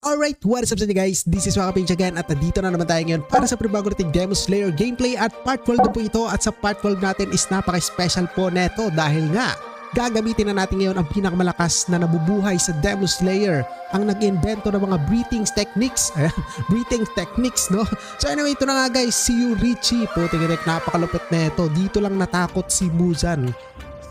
Alright, what is up sa inyo guys? This is Wakapinch again at dito na naman tayo ngayon para sa panibago nating Demon Slayer gameplay at part 12 na po ito. At sa part 12 natin is napaka-special po neto dahil nga gagamitin na natin ngayon ang pinakamalakas na nabubuhay sa Demon Slayer, ang nag-invento ng mga breathing techniques. Breathing techniques, no? So anyway, ito na nga guys, si Yurichi. Puti-gitik, napakalupit na ito. Dito lang natakot si Muzan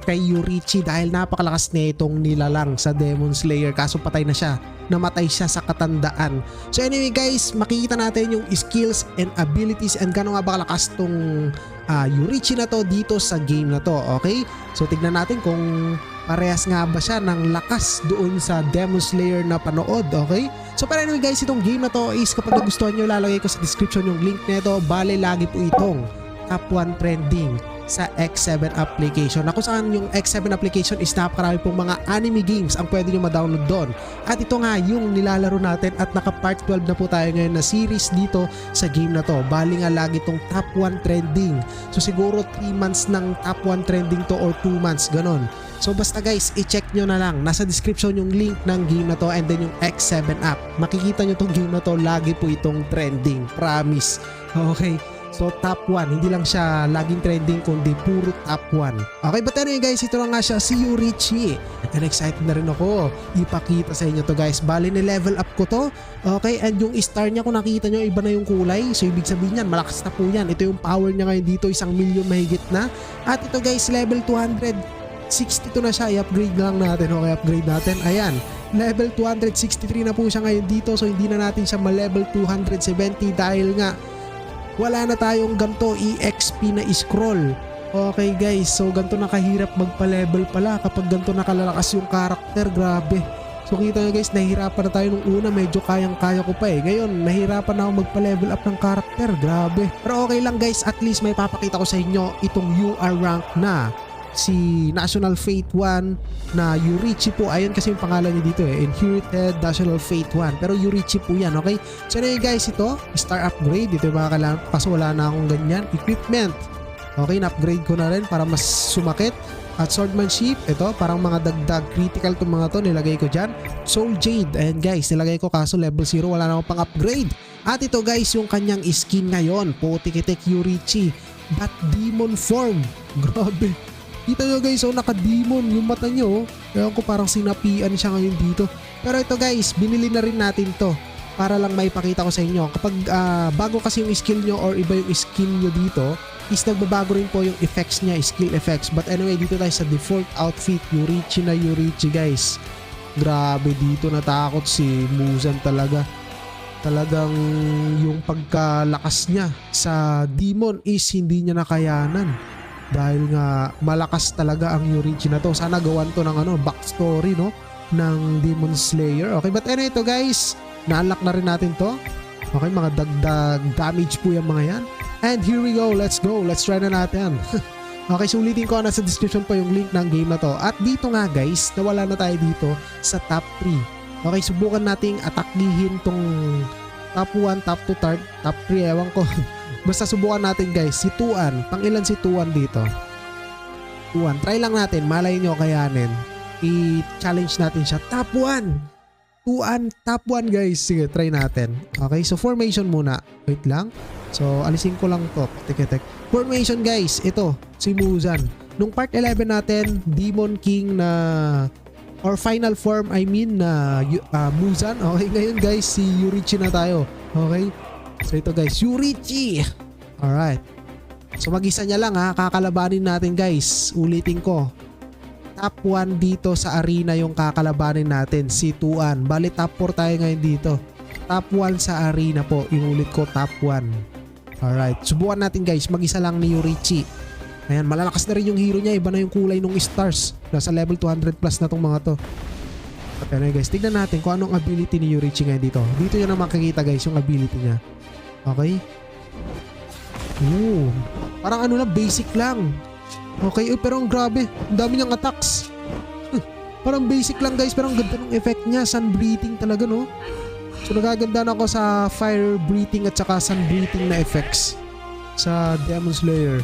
kay Yurichi dahil napakalakas na itong nilalang sa Demon Slayer, kaso patay na siya, namatay siya sa katandaan. So anyway guys, makikita natin yung skills and abilities and gano'n nga ba kalakas tong Yurichi na to dito sa game na to, okay? So tignan natin kung parehas nga ba siya ng lakas doon sa Demon Slayer na panood, okay? So pero anyway guys, itong game na to is kapag nagustuhan nyo, lalagay ko sa description yung link nito. Bale lagi po itong top 1 trending sa X7 application. Ako saan yung X7 application is napakarami pong mga anime games ang pwede nyo ma-download doon. At ito nga yung nilalaro natin at naka part 12 na po tayo ngayon na series dito sa game na to. Bali nga lagi itong top 1 trending. So siguro 3 months ng top 1 trending to or 2 months, ganon. So basta guys, i-check nyo na lang. Nasa description yung link ng game na to and then yung X7 app. Makikita nyo tong game na to, lagi po itong trending. Promise. Okay. So top 1, hindi lang siya laging trending kundi puro top 1. Okay, but anyway guys, ito na nga siya, si Yurichi. And excited na rin ako ipakita sa inyo to guys. Bali ni-level up ko to. Okay, and yung star niya kung nakita nyo, iba na yung kulay. So ibig sabihin yan, malakas na po yan. Ito yung power niya ngayon dito, 1 million mahigit na. At ito guys, level 262 na siya. I-upgrade lang natin. Okay, upgrade natin. Ayan, level 263 na po siya ngayon dito. So hindi na natin siya ma-level 270 dahil nga wala na tayong ganito EXP na scroll. Okay guys, so ganito nakahirap magpa-level pala kapag ganito nakalalakas yung karakter. Grabe. So kita nyo guys, nahihirapan na tayo nung una, medyo kayang-kaya ko pa eh. Ngayon, nahihirapan na ako magpa-level up ng karakter. Grabe. Pero okay lang guys, at least may papakita ko sa inyo itong UR rank na si National Fate 1 na Yurichi po. Ayun kasi yung pangalan niya dito eh, Inherited National Fate 1, pero Yurichi po yan, okay? So anyway guys, ito star upgrade, dito yung mga kailangan, kaso wala na akong ganyan. Equipment, okay, na-upgrade ko na rin para mas sumakit. At Swordmanship, ito parang mga dagdag critical to mga to, nilagay ko dyan. Soul Jade, ayan guys, nilagay ko kaso level 0, wala na akong pang upgrade. At ito guys, yung kanyang skin ngayon, putik-itik Yurichi, but demon form. Grabe. Kita nyo guys, oh, naka-demon yung mata nyo. Ewan ko, parang sinapian siya ngayon dito. Pero ito guys, binili na rin natin to para lang maipakita ko sa inyo. Kapag bago kasi yung skill nyo or iba yung skin nyo dito, is nagbabago rin po yung effects niya, skill effects. But anyway, dito tayo sa default outfit, Yurichi na Yurichi guys. Grabe, dito natakot si Muzan talaga. Talagang yung pagkalakas niya sa demon is hindi niya nakayanan. Dahil nga malakas talaga ang Yurichi na to. Sana gawan to ng backstory no ng Demon Slayer. Okay, but anyway ito guys, na-unlock na rin natin to. Okay, mga dagdag damage po yung mga yan. And here we go, let's go. Let's try na natin. Okay, so ulitin ko, nasa description po yung link ng game na to. At dito nga guys, nawala na tayo dito sa top 3. Okay, subukan nating ataklihin tong top 1, top 2, top 3, ewan ko. Basta subukan natin guys, si Tuan. Pangilan si Tuan dito? Tuan, try lang natin, malay nyo kayanin. I-challenge natin siya. Top 1! Tuan, top 1 guys. Sige, try natin. Okay, so formation muna. Wait lang. So, alisin ko lang to. Tek. Formation guys, ito, si Muzan. Nung part 11 natin, Demon King na, or final form I mean na Muzan. Okay, ngayon guys, si Yurichi na tayo. Okay? So ito guys, Yurichi. Alright. So mag-isa niya lang ha, kakalabanin natin guys. Ulitin ko. Top 1 dito sa arena yung kakalabanin natin, si Tuan. Bali top 4 tayo ngayon dito. Top 1 sa arena po, inulit ko top 1. Alright, subukan natin guys, mag-isa lang ni Yurichi. Ayan, malalakas na rin yung hero niya, iba na yung kulay ng stars. Nasa level 200 plus na tong mga to. Okay guys, tignan natin kung anong ability ni Yurichi ngayon dito. Dito nyo na makikita guys yung ability niya. Okay. Ooh, parang lang, basic lang. Okay, pero ang grabe, ang dami niyang attacks. Parang basic lang guys, pero ang ganda ng effect niya. Sun breathing talaga no. So nagaganda na ako sa fire breathing at saka sun breathing na effects sa Demon Slayer.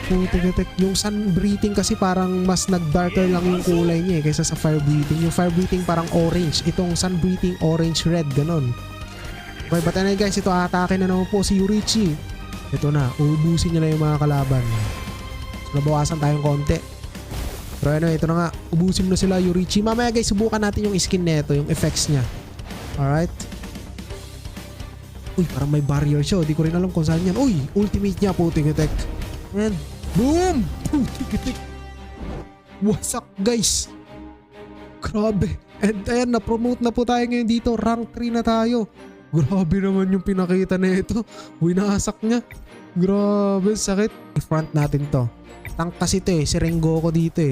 Putik-tik. Yung sun breathing kasi parang mas nag-darker lang yung kulay niya kaysa sa fire breathing. Yung fire breathing parang orange. Itong sun breathing orange-red, ganon. Okay, but anyway guys, ito atake na naman po si Yorichi. Ito na, uubusin niya na yung mga kalaban. So, nabawasan tayong konti. Pero anyway, ito na nga, ubusin na sila Yorichi. Mamaya guys, subukan natin yung skin neto, yung effects niya. Alright. Uy, parang may barrier siya. Di ko rin alam kung saan yan. Uy, ultimate niya, putik-tik. Ayan. Boom! Putik-tik. Wasak guys. Grabe. And ayan, na-promote na po tayo ngayon dito. Rank 3 na tayo. Grabe naman yung pinakita na ito. Winasak niya. Grabe, sakit. I-front natin to. Tank kasi ito si Rengoku dito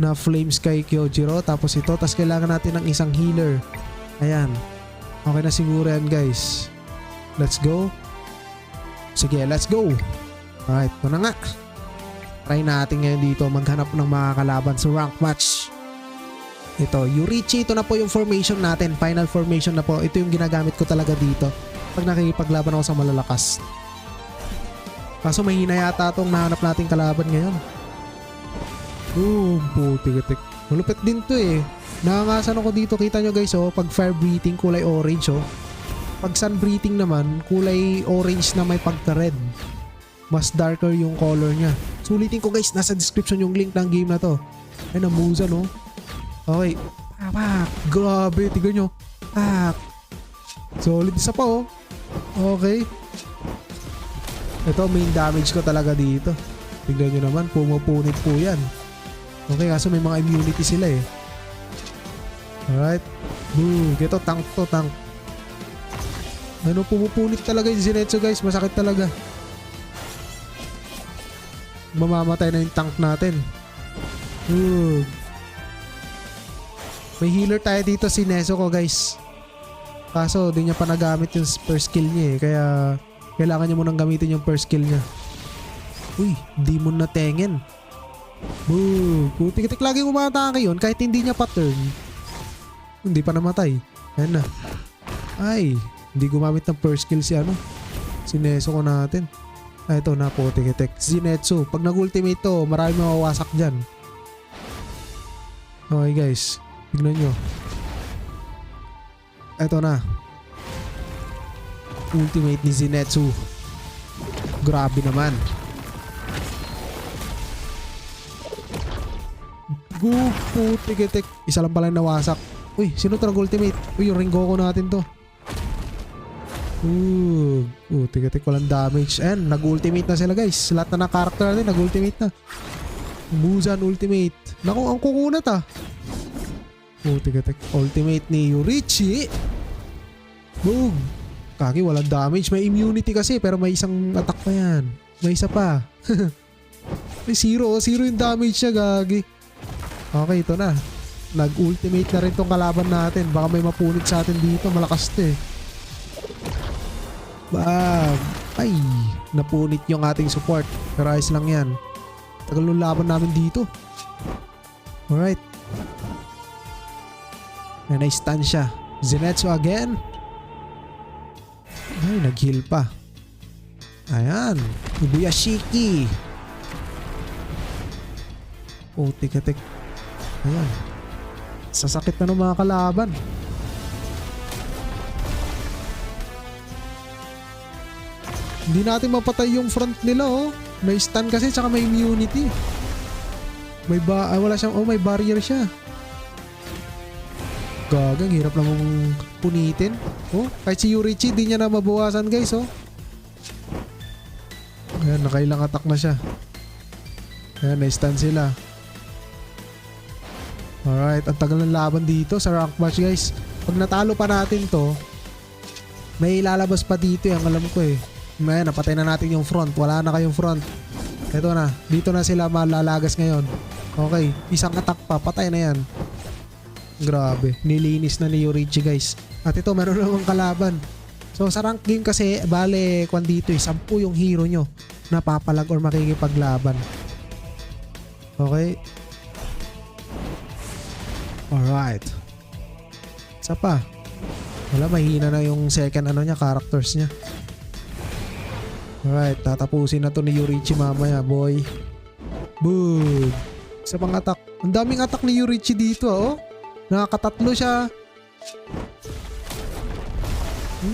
na Flame Sky Kyojiro. Tapos ito, tapos kailangan natin ng isang healer. Ayan. Okay na siguro yan guys. Let's go. Sige, let's go. Alright, ito na nga. Try natin ngayon dito maghanap ng mga kalaban sa rank match. Ito, Yorichi, ito na po yung formation natin. Final formation na po. Ito yung ginagamit ko talaga dito pag nakikipaglaban ako sa malalakas. Kaso mahina yata itong nahanap nating kalaban ngayon. Boom, putik-tik. Malupit din to Nakangasan ako dito. Kita nyo guys pag fire breathing kulay orange Pag sun breathing naman kulay orange na may pagka-red. Mas darker yung color niya. Sulitin ko guys, nasa description yung link ng game na to. Ay, namuza no. Okay. Pak. Grabe, tignan nyo. Pak. Solid isa pa Okay. Ito main damage ko talaga dito. Tignan nyo naman, pumupunit po yan. Okay, kaso may mga immunity sila Alright. Boom. Ito tank to, tank. Ano, pumupunit talaga yung Zenitsu guys. Masakit talaga. Mamamatay na yung tank natin. May healer tayo dito si Nezuko guys. Kaso di niya pa nagamit yung first skill niya kaya kailangan niya munang gamitin yung first skill niya. Uy, demon na tengen. Boo, putik-tik lagi umatake yun kahit hindi niya pa-turn. Hindi pa namatay. Ayan na. Ay, hindi gumamit ng first skill si Nezuko natin. Ito na po, tikitik. Zenitsu. Pag nag-ultimate to, marami mawawasak dyan. Okay guys. Tignan nyo. Ito na. Ultimate ni Zenitsu. Grabe naman. Go, tikitik. Isa lang pala nawasak. Uy, sino to nag-ultimate? Uy, yung Rengoku natin to. Tigatik walang damage. Ayan, nag-ultimate na sila guys. Lahat na karakter natin nag-ultimate na. Muzan ultimate. Naku, ang kukunat tigatik. Ultimate ni Yorichi. Boom. Kaki, walang damage. May immunity kasi pero may isang attack pa yan. May isa pa. May zero yung damage niya, gagi. Okay, ito na. Nag-ultimate na rin tong kalaban natin. Baka may mapunit sa atin dito. Malakas to Bam! Ay! Napunit yung ating support. Pero ayos lang yan. Tagal nung laban namin dito. Alright. Ayan, na-stun siya. Zenitsu again. Ay, nag-heal pa. Ayan. Ubuyashiki. Tik-tik. Ayan. Sasakit na ng mga kalaban. Hindi natin mapatay yung front nila May stun kasi tsaka may immunity. Wala siyang may barrier siya. Gagang hirap namang punitin. Kahit si Yorichi di niya na mabawasan guys Ayan, nakailang attack na siya. Ayan, na-stun sila. Alright, ang tagal ng laban dito sa rank match guys. Pag natalo pa natin to, may ilalabas pa dito ang alam ko Ayan, napatay na natin yung front. Wala na kayong front. Ito na. Dito na sila malalagas ngayon. Okay. Isang attack pa. Patay na yan. Grabe. Nilinis na ni Yorichi guys. At ito, meron namang kalaban. So sa rank game kasi, bale, kwan dito 10 yung hero nyo na papalag or makikipaglaban. Okay. Alright. Isa pa. Wala, mahina na yung second characters niya. Alright, tatapusin na to ni Yorichi mamaya, boy. Boom. Isa pang attack. Ang daming attack ni Yorichi dito, oh. Nakakatatlo siya.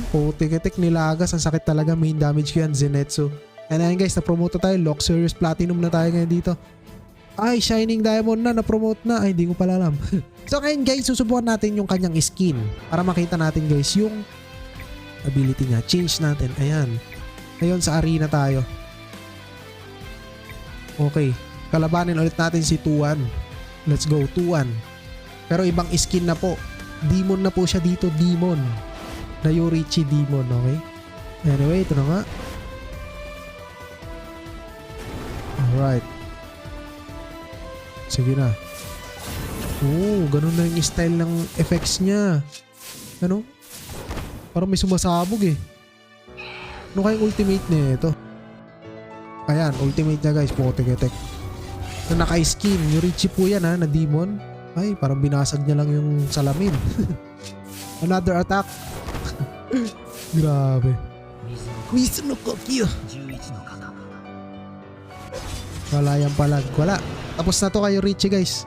Putik-itik nilagas. Ang sakit talaga. Main damage ko yan, Zenitsu. And then guys, na-promote tayo. Lock Series Platinum na tayo ngayon dito. Ay, Shining Diamond na-promote na. Ay, hindi ko pala alam. So ngayon guys, susubukan natin yung kanyang skin. Para makita natin guys yung ability niya. Change natin. Ayan. Ngayon sa arena tayo. Okay. Kalabanin ulit natin si Tuan. Let's go, Tuan. Pero ibang skin na po. Demon na po siya dito. Demon. Na Yorichi Demon. Okay. Anyway, ito na nga. Alright. Sige na. Oo, ganun na yung style ng effects niya. Ano? Parang may sumasabog eh. Ano kayong ultimate niya ito? Ayan, ultimate niya guys. Putik-itik. Na naka-skin. Yorichi po yan ha, na demon. Ay, parang binasag niya lang yung salamin. Another attack. Grabe. Mizuno Kokyo. Wala yan palag. Wala. Tapos na to kay Yorichi guys.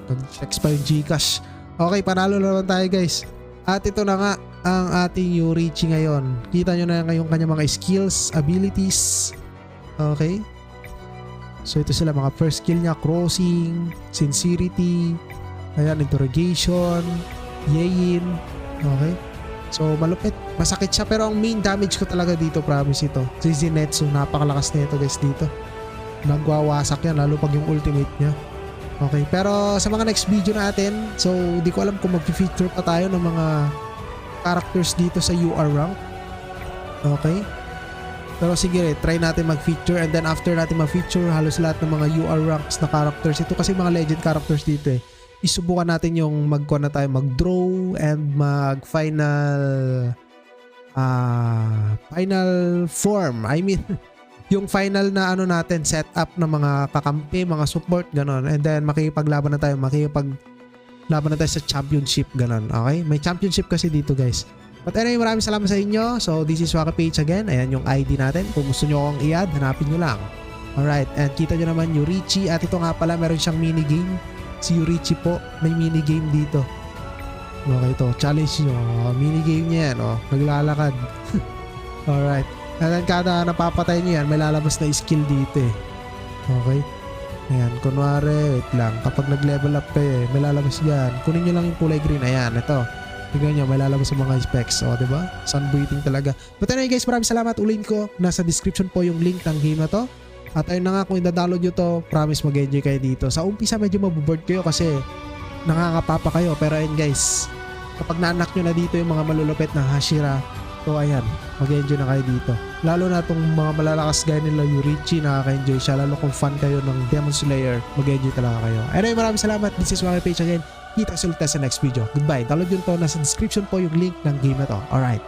Nag-text pa yung Gcash. Okay, panalo na naman tayo guys. At ito na nga ang ating Yorichi ngayon. Kita nyo na ngayon kanya mga skills, abilities. Okay. So ito sila mga first skill niya. Crossing, Sincerity, ayan, Interrogation, Yein. Okay. So malupit. Masakit siya pero ang main damage ko talaga dito, promise ito. Si Zenitsu, napakalakas na ito guys dito. Nagwawasak yan lalo pag yung ultimate niya. Okay, pero sa mga next video natin, so di ko alam kung mag-feature pa tayo ng mga characters dito sa UR rank. Okay. Pero sige, try natin mag-feature and then after natin mag-feature halos lahat ng mga UR ranks na characters. Ito kasi mga legend characters dito eh. Isubukan natin yung mag-draw and mag-final final form. I mean, yung final na ano natin, setup ng mga kakampi, mga support, ganon. And then makikipaglaban na tayo sa championship, ganon. Okay? May championship kasi dito guys. But anyway, maraming salamat sa inyo. So this is Waka Page again. Ayan yung ID natin. Kung gusto nyo akong i-add, hanapin nyo lang. Alright, and kita nyo naman Yorichi. At ito nga pala, meron siyang minigame. Si Yorichi po, may minigame dito. Okay, ito, challenge nyo. Minigame niya yan, oh. Naglalakad. Alright. And then kada napapatay nyo yan, may lalabas na skill dito eh. Okay. Ayan, kunwari, wait lang. Kapag nag-level up kayo eh, may lalabas yan. Kunin nyo lang yung kulay green. Ayan, ito. Tignan nyo, may lalabas sa mga specs. O, diba? Sun breathing talaga. But anyway guys, maraming salamat. Ulitin ko, nasa description po yung link ng game na to. At ayun na nga, kung i-download nyo to, promise mag-enjoy kayo dito. Sa umpisa medyo maboboard kayo kasi nakakapapa kayo. Pero ayun guys, kapag naanak nyo na dito yung mga malulupit na Hashira, so ayan, mag-enjoy na kayo dito. Lalo na itong mga malalakas gaya nila Yorichi, nakaka-enjoy siya. Lalo kung fan kayo ng Demon Slayer, mag-enjoy talaga kayo. Anyway, maraming salamat. This is Waka Page again. Kita ulit sa next video. Goodbye. Download yun to. Nasa description po yung link ng game na to. Alright.